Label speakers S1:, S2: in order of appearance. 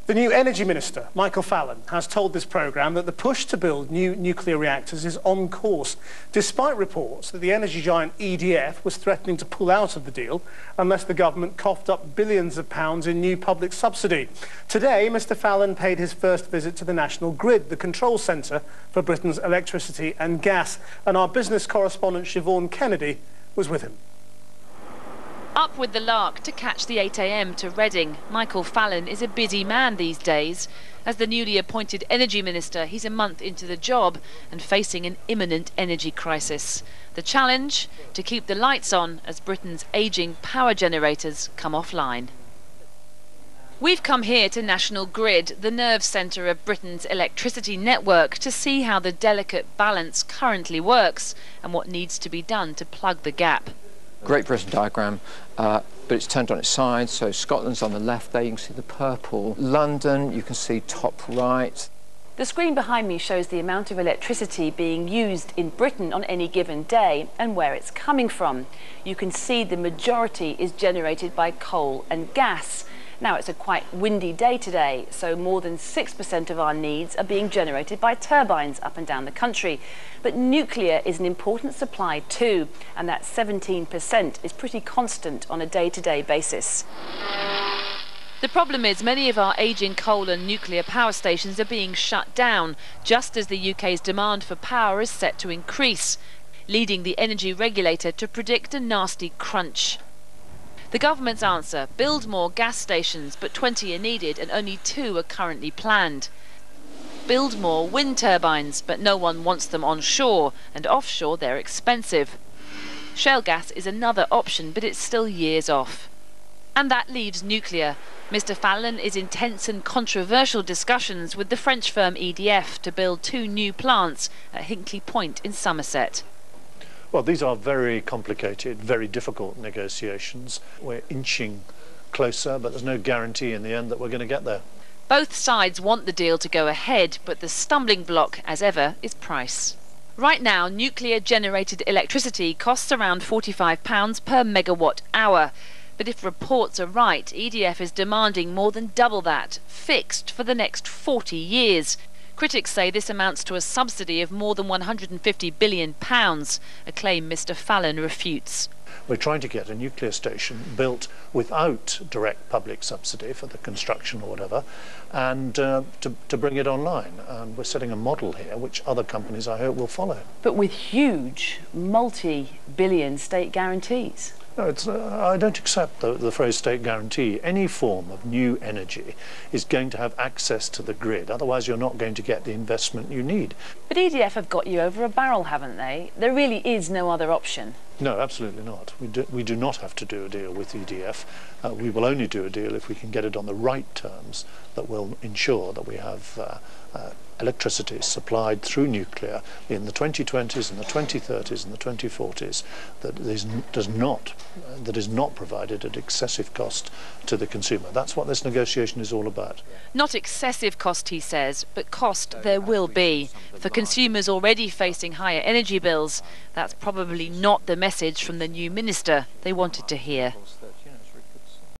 S1: The new Energy Minister, Michael Fallon, has told this programme that the push to build new nuclear reactors is on course, despite reports that the energy giant EDF was threatening to pull out of the deal unless the government coughed up billions of pounds in new public subsidy. Today, Mr Fallon paid his first visit to the National Grid, the control centre for Britain's electricity and gas, and our business correspondent Siobhan Kennedy was with him.
S2: Up with the lark to catch the 8 a.m. to Reading. Michael Fallon is a busy man these days. As the newly appointed Energy Minister, he's a month into the job and facing an imminent energy crisis. The challenge? To keep the lights on as Britain's ageing power generators come offline. We've come here to National Grid, the nerve centre of Britain's electricity network, to see how the delicate balance currently works and what needs to be done to plug the gap.
S3: Great Britain diagram, but it's turned on its side, so Scotland's on the left there, you can see the purple. London, you can see top right.
S2: The screen behind me shows the amount of electricity being used in Britain on any given day and where it's coming from. You can see the majority is generated by coal and gas. Now, it's a quite windy day today, so more than 6% of our needs are being generated by turbines up and down the country. But nuclear is an important supply too, and that 17% is pretty constant on a day-to-day basis. The problem is many of our ageing coal and nuclear power stations are being shut down, just as the UK's demand for power is set to increase, leading the energy regulator to predict a nasty crunch. The government's answer: build more gas stations, but 20 are needed and only 2 are currently planned. Build more wind turbines, but no one wants them onshore, and offshore they're expensive. Shale gas is another option, but it's still years off. And that leaves nuclear. Mr Fallon is in tense and controversial discussions with the French firm EDF to build 2 new plants at Hinkley Point in Somerset.
S4: Well, these are very complicated, very difficult negotiations. We're inching closer, but there's no guarantee in the end that we're going to get there.
S2: Both sides want the deal to go ahead, but the stumbling block, as ever, is price. Right now, nuclear-generated electricity costs around £45 per megawatt hour. But if reports are right, EDF is demanding more than double that, fixed for the next 40 years. Critics say this amounts to a subsidy of more than £150 billion, a claim Mr Fallon refutes.
S4: We're trying to get a nuclear station built without direct public subsidy for the construction or whatever, and to bring it online. And we're setting a model here which other companies, I hope, will follow.
S2: But with huge, multi-billion state guarantees.
S4: No, I don't accept the phrase state guarantee. Any form of new energy is going to have access to the grid, otherwise you're not going to get the investment you need.
S2: But EDF have got you over a barrel, haven't they? There really is no other option.
S4: No, absolutely not. We do not have to do a deal with EDF. We will only do a deal if we can get it on the right terms that will ensure that we have electricity supplied through nuclear in the 2020s and the 2030s and the 2040s that is not provided at excessive cost to the consumer. That's what this negotiation is all about.
S2: Not excessive cost, he says, but cost there will be. For consumers already facing higher energy bills, that's probably not the message from the new minister they wanted to hear.